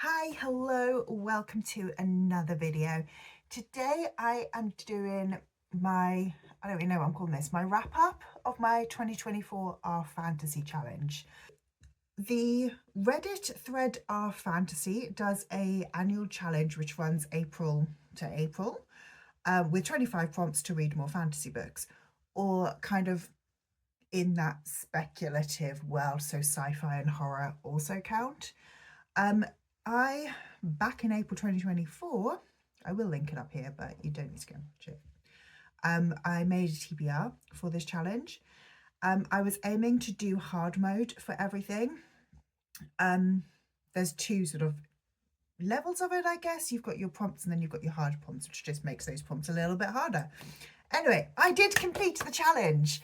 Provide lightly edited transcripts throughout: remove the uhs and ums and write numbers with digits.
Hi, hello, welcome to another video. Today I am doing my, I don't even know what I'm calling this, my wrap up of my 2024 R Fantasy Challenge. The Reddit thread R Fantasy does a annual challenge which runs April to April with 25 prompts to read more fantasy books, or kind of in that speculative world, so sci-fi and horror also count. Back in April 2024, I will link it up here, but you don't need to go and watch it. I made a TBR for this challenge. I was aiming to do hard mode for everything. There's two sort of levels of it, I guess. You've got your prompts and then you've got your hard prompts, which just makes those prompts a little bit harder. Anyway, I did complete the challenge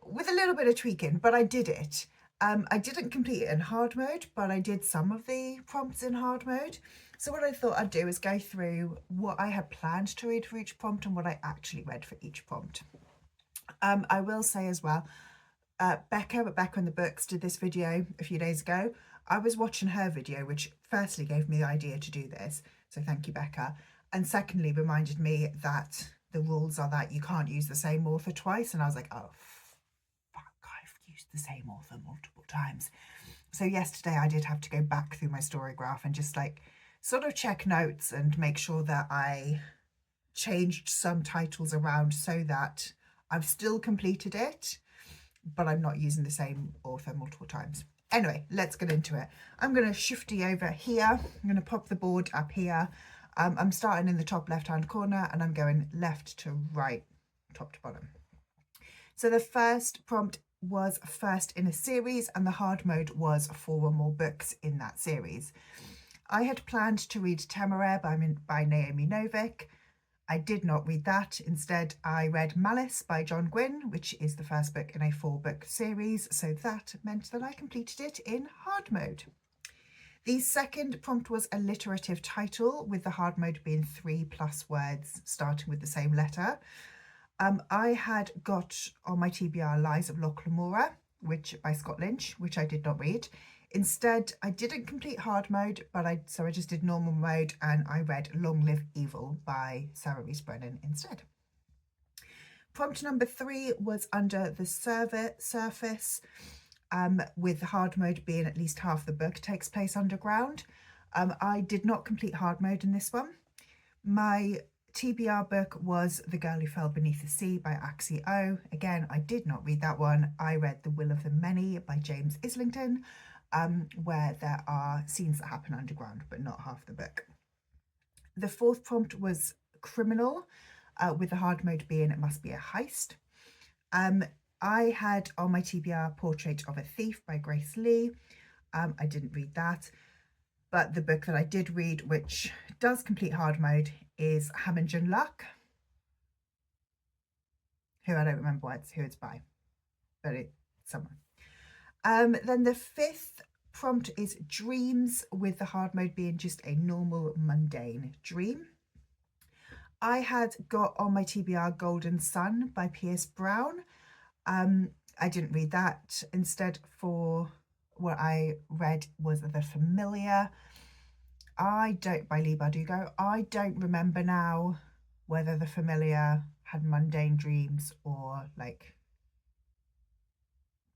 with a little bit of tweaking, but I did it. I didn't complete it in hard mode, but I did some of the prompts in hard mode. So what I thought I'd do is go through what I had planned to read for each prompt and what I actually read for each prompt. I will say as well, Becca at Becca in the Books did this video a few days ago. I was watching her video, which firstly gave me the idea to do this. So thank you, Becca. And secondly, reminded me that the rules are that you can't use the same author twice. And I was like, oh, I've used the same author multiple times. So yesterday I did have to go back through my story graph and just like sort of check notes and make sure that I changed some titles around so that I've still completed it, but I'm not using the same author multiple times. Anyway, let's get into it. I'm going to shifty over here. I'm going to pop the board up here. I'm starting in the top left-hand corner and I'm going left to right, top to bottom. So the first prompt was first in a series and the hard mode was 4 or more books in that series. I had planned to read Temeraire by Naomi Novik. I did not read that. Instead, I read Malice by John Gwynne, which is the first book in a 4-book series. So that meant that I completed it in hard mode. The second prompt was alliterative title, with the hard mode being 3+ words starting with the same letter. I had got on my TBR Lies of Loch Lamora, by Scott Lynch, which I did not read. Instead, I didn't complete hard mode, so I just did normal mode and I read Long Live Evil by Sarah Rees Brennan instead. Prompt number 3 was Under the Surface, with hard mode being at least half the book takes place underground. I did not complete hard mode in this one. My TBR book was The Girl Who Fell Beneath the Sea by Axie O. Again, I did not read that one. I read The Will of the Many by James Islington, where there are scenes that happen underground, but not half the book. The fourth prompt was Criminal, with the hard mode being It Must Be a Heist. I had on my TBR Portrait of a Thief by Grace Lee. I didn't read that. But the book that I did read, which does complete hard mode, is Hamingen Luck, who I don't remember who it's by, but it's someone. Then the fifth prompt is Dreams, with the hard mode being just a normal mundane dream. I had got on my TBR Golden Sun by Pierce Brown. I didn't read that. Instead, for what I read was The Familiar by Leigh Bardugo. I don't remember now whether The Familiar had mundane dreams or like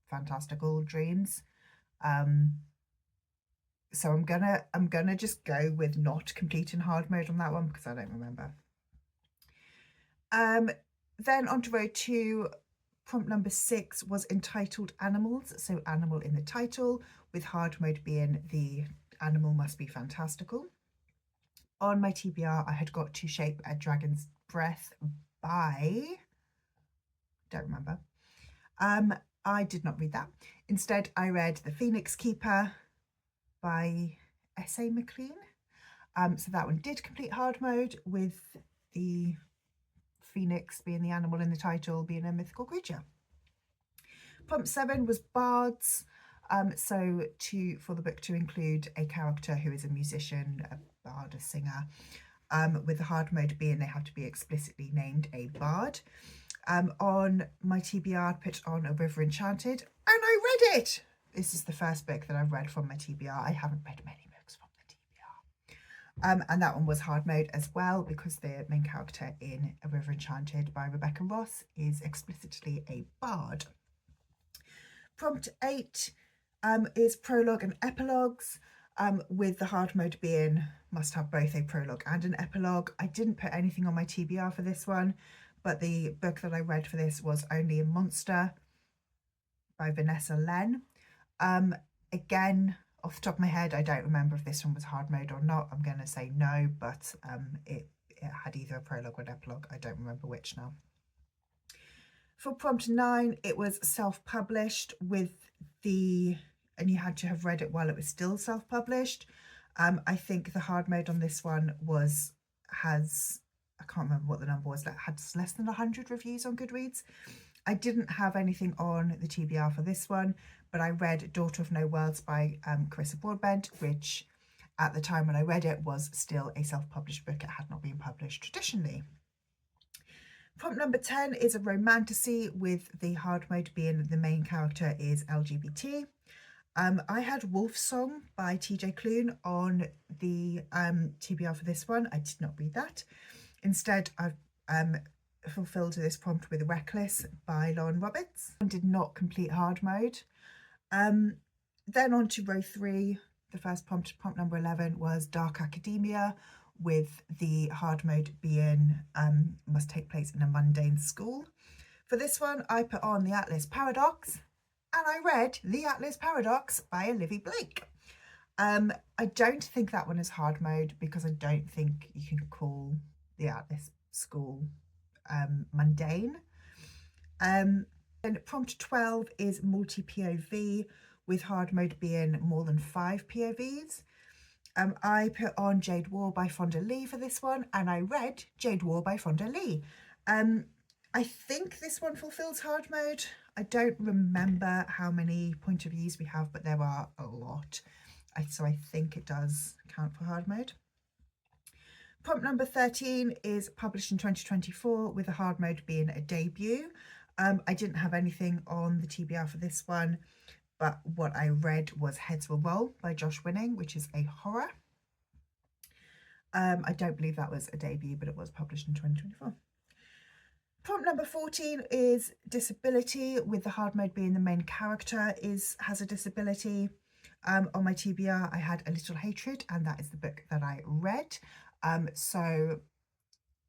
fantastical dreams. So I'm gonna just go with not completing hard mode on that one because I don't remember. Then on to row 2, prompt number 6 was entitled Animals, so animal in the title, with hard mode being the animal must be fantastical. On my TBR, I had got To Shape a Dragon's Breath by, don't remember. I did not read that. Instead, I read The Phoenix Keeper by S.A. McLean. So that one did complete hard mode, with the phoenix being the animal in the title, being a mythical creature. Prompt 7 was Bards. For the book to include a character who is a musician, a bard, a singer, with the hard mode being they have to be explicitly named a bard. On my TBR, I put on A River Enchanted, and I read it. This is the first book that I've read from my TBR. I haven't read many books from the TBR. And that one was hard mode as well, because the main character in A River Enchanted by Rebecca Ross is explicitly a bard. Prompt 8 is prologue and epilogues, with the hard mode being must have both a prologue and an epilogue. I didn't put anything on my TBR for this one, but the book that I read for this was Only a Monster by Vanessa Len. Again, off the top of my head, I don't remember if this one was hard mode or not. I'm going to say no, but it had either a prologue or an epilogue. I don't remember which now. For prompt 9, it was self-published with and you had to have read it while it was still self-published. I think the hard mode on this one I can't remember what the number was, that had less than 100 reviews on Goodreads. I didn't have anything on the TBR for this one, but I read Daughter of No Worlds by Carissa Broadbent, which at the time when I read it was still a self-published book. It had not been published traditionally. Prompt number 10 is a romantasy, with the hard mode being the main character is LGBT. I had Wolf Song by TJ Klune on the TBR for this one. I did not read that. Instead, I've fulfilled this prompt with Reckless by Lauren Roberts. I did not complete hard mode. Then on to row 3, the first prompt number 11, was Dark Academia, with the hard mode being must take place in a mundane school. For this one, I put on The Atlas Paradox, and I read The Atlas Paradox by Olivia Blake. I don't think that one is hard mode, because I don't think you can call the Atlas School mundane. And prompt 12 is multi-POV, with hard mode being more than 5 POVs. I put on Jade War by Fonda Lee for this one, and I read Jade War by Fonda Lee. I think this one fulfills hard mode. I don't remember how many point of views we have, but there are a lot. So I think it does count for hard mode. Prompt number 13 is published in 2024, with the hard mode being a debut. I didn't have anything on the TBR for this one, but what I read was Heads Will Roll by Josh Winning, which is a horror. I don't believe that was a debut, but it was published in 2024. Prompt number 14 is disability, with the hard mode being the main character has a disability. On my TBR, I had A Little Hatred, and that is the book that I read. So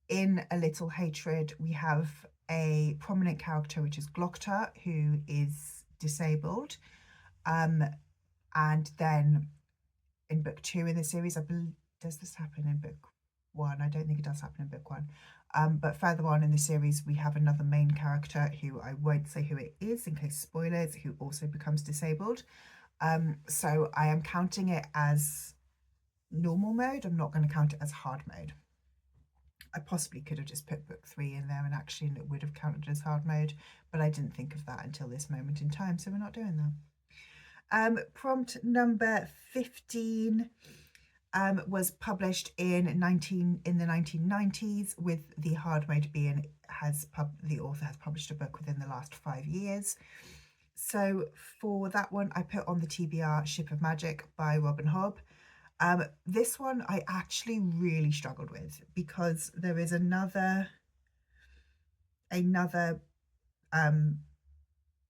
in A Little Hatred, we have a prominent character, which is Glokta, who is disabled. And then in book 2 in the series, I believe, does this happen in book 1? I don't think it does happen in book 1. But further on in the series, we have another main character, who I won't say who it is in case spoilers, who also becomes disabled. So I am counting it as normal mode. I'm not going to count it as hard mode. I possibly could have just put book 3 in there, and actually it would have counted as hard mode, but I didn't think of that until this moment in time, so we're not doing that. Prompt number 15 was published in the 1990s, with the hard mode being the author has published a book within the last 5 years. So for that one, I put on the TBR Ship of Magic by Robin Hobb. This one I actually really struggled with, because there is another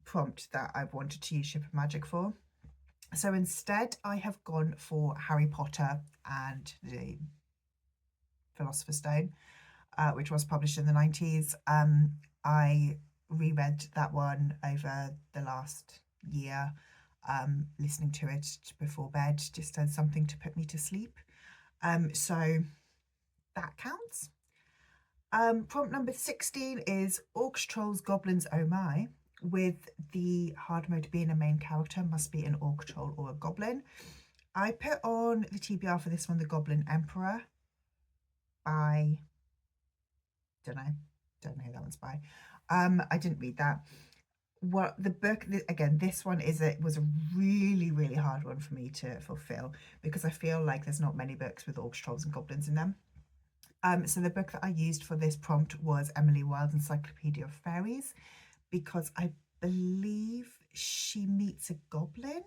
prompt that I've wanted to use Ship of Magic for. So instead, I have gone for Harry Potter and the Philosopher's Stone, which was published in the 90s. I reread that one over the last year, listening to it before bed, just as something to put me to sleep. So that counts. Prompt number 16 is Orcs, Trolls, Goblins, Oh My, with the hard mode being a main character must be an orc, troll, or a goblin. I put on the TBR for this one The Goblin Emperor by, don't know who that one's by. I didn't read that. What the book, again, this one was a really, really hard one for me to fulfill, because I feel like there's not many books with orcs, trolls, and goblins in them. So the book that I used for this prompt was Emily Wilde's Encyclopedia of Fairies, because I believe she meets a goblin.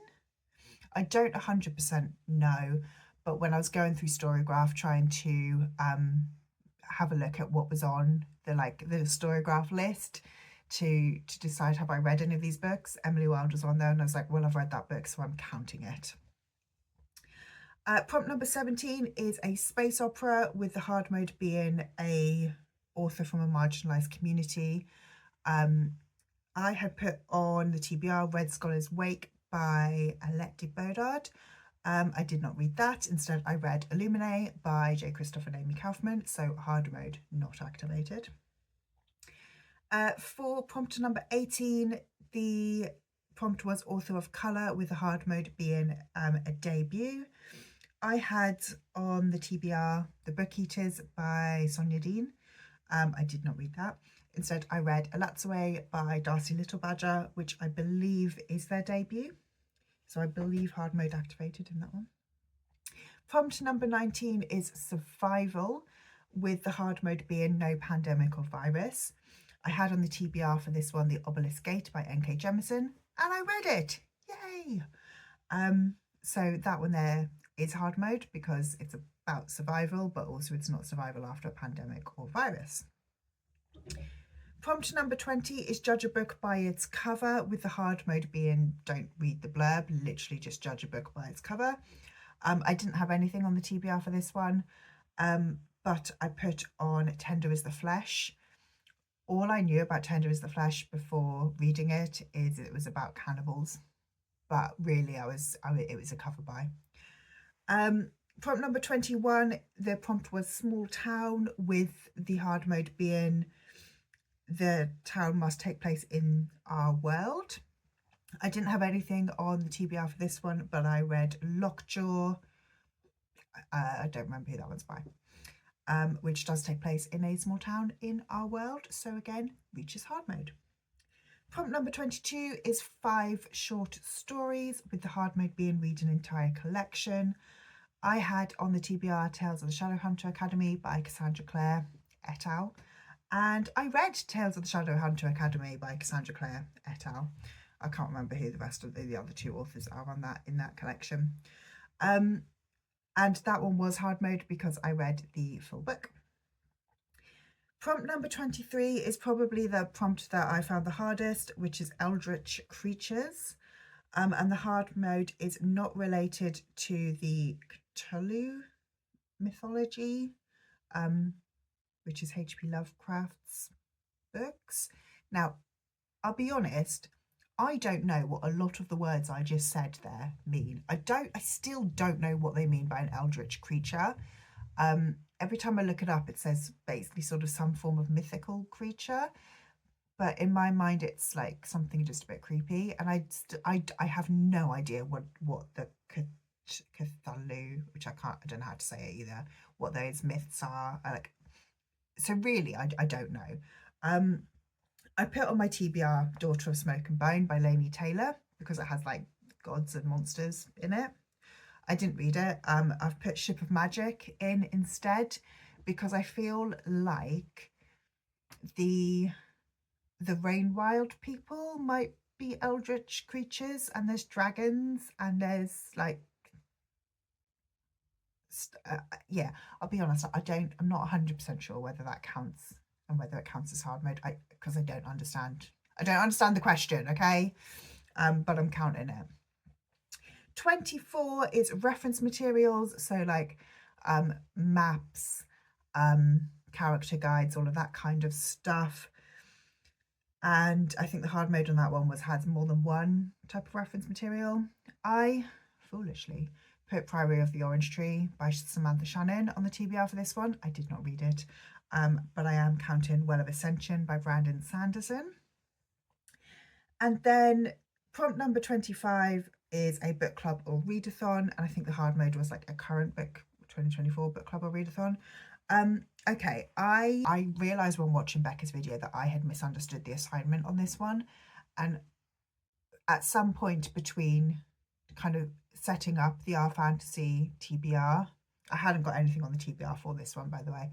I don't 100% know, but when I was going through Storygraph trying to have a look at what was on the Storygraph list to decide have I read any of these books, Emily Wilde was on there, and I was like, well, I've read that book, so I'm counting it. Prompt number 17 is a space opera, with the hard mode being a author from a marginalised community. I had put on the TBR Red Scholar's Wake by Alette de Bodard. I did not read that. Instead, I read Illuminae by J. Christoph and Amy Kaufman, so hard mode not activated. For prompt number 18, the prompt was author of colour, with the hard mode being a debut. I had on the TBR The Book Eaters by Sonia Dean. I did not read that. Instead, I read Elatsue by Darcy Littlebadger, which I believe is their debut. So I believe hard mode activated in that one. Prompt number 19 is survival, with the hard mode being no pandemic or virus. I had on the TBR for this one The Obelisk Gate by N.K. Jemisin, and I read it. Yay! So that one there is hard mode because it's about survival, but also it's not survival after a pandemic or virus. Prompt number 20 is judge a book by its cover, with the hard mode being don't read the blurb, literally just judge a book by its cover. I didn't have anything on the TBR for this one, but I put on Tender is the Flesh. All I knew about Tender is the Flesh before reading it is it was about cannibals, but really it was a cover by. Prompt number 21, the prompt was small town, with the hard mode being the town must take place in our world. I didn't have anything on the TBR for this one, but I read Lockjaw. I don't remember who that one's by, which does take place in a small town in our world. So again, reaches hard mode. Prompt number 22 is 5 short stories, with the hard mode being read an entire collection. I had on the TBR Tales of the Shadowhunter Academy by Cassandra Clare et al. And I read Tales of the Shadowhunter Academy by Cassandra Clare et al. I can't remember who the rest of the other 2 authors are on that in that collection. And that one was hard mode because I read the full book. Prompt number 23 is probably the prompt that I found the hardest, which is Eldritch Creatures. And the hard mode is not related to the Cthulhu mythology, which is H.P. Lovecraft's books. Now, I'll be honest, I don't know what a lot of the words I just said there mean. I still don't know what they mean by an eldritch creature. Every time I look it up, it says basically sort of some form of mythical creature. But in my mind, it's like something just a bit creepy. And I have no idea what the Cthulhu, which I don't know how to say it either, what those myths are. So really, I don't know. I put on my TBR Daughter of Smoke and Bone by Laini Taylor because it has like gods and monsters in it. I didn't read it. I've put Ship of Magic in instead because I feel like the Rainwild people might be eldritch creatures, and there's dragons and there's like yeah, I'll be honest, I'm not 100% sure whether that counts and whether it counts as hard mode, because I don't understand the question, okay? But I'm counting it. 24 is reference materials, so like maps, character guides, all of that kind of stuff. And I think the hard mode on that one has more than one type of reference material. I foolishly put Priory of the Orange Tree by Samantha Shannon on the TBR for this one. I did not read it, but I am counting Well of Ascension by Brandon Sanderson. And then prompt number 25 is a book club or readathon, and I think the hard mode was like a current book 2024 book club or readathon. Okay, I realised when watching Becca's video that I had misunderstood the assignment on this one, and at some point between kind of setting up the Our Fantasy TBR, I hadn't got anything on the TBR for this one, by the way,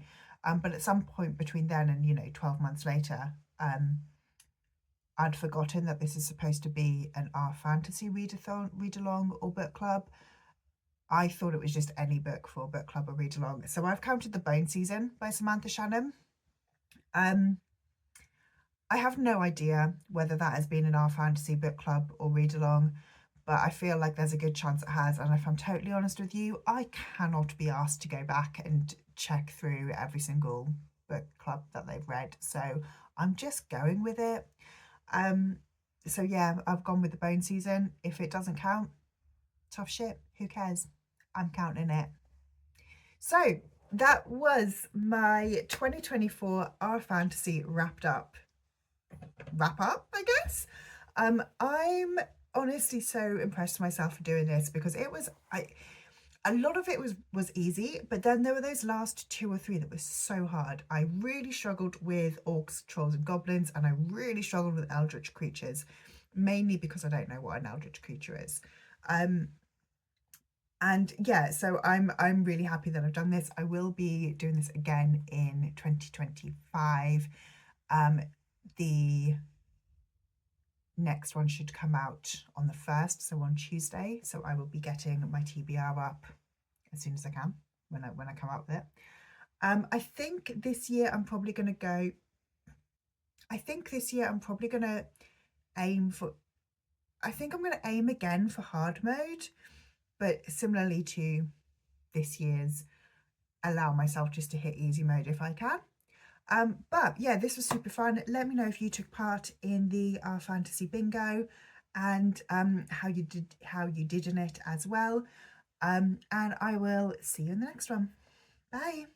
but at some point between then and 12 months later, I'd forgotten that this is supposed to be an Our Fantasy read-along or book club. I thought it was just any book for book club or read along. So I've counted The Bone Season by Samantha Shannon. I have no idea whether that has been in our fantasy book club or read along, but I feel like there's a good chance it has. And if I'm totally honest with you, I cannot be asked to go back and check through every single book club that they've read. So I'm just going with it. So yeah, I've gone with The Bone Season. If it doesn't count, tough shit, who cares? I'm counting it. So that was my 2024 Our Fantasy wrap up, I guess. I'm honestly so impressed with myself for doing this, because it was, a lot of it was easy, but then there were those last 2 or 3 that were so hard. I really struggled with orcs, trolls and goblins, and I really struggled with eldritch creatures, mainly because I don't know what an eldritch creature is. And yeah, so I'm really happy that I've done this. I will be doing this again in 2025. The next one should come out on the 1st, so on Tuesday. So I will be getting my TBR up as soon as I can when I come out with it. I think this year I'm probably going to go. I think this year I'm probably going to aim for. I think I'm going to aim again for hard mode, but similarly to this year's, allow myself just to hit easy mode if I can. But yeah, this was super fun. Let me know if you took part in the Our Fantasy Bingo, and how you did in it as well. And I will see you in the next one. Bye.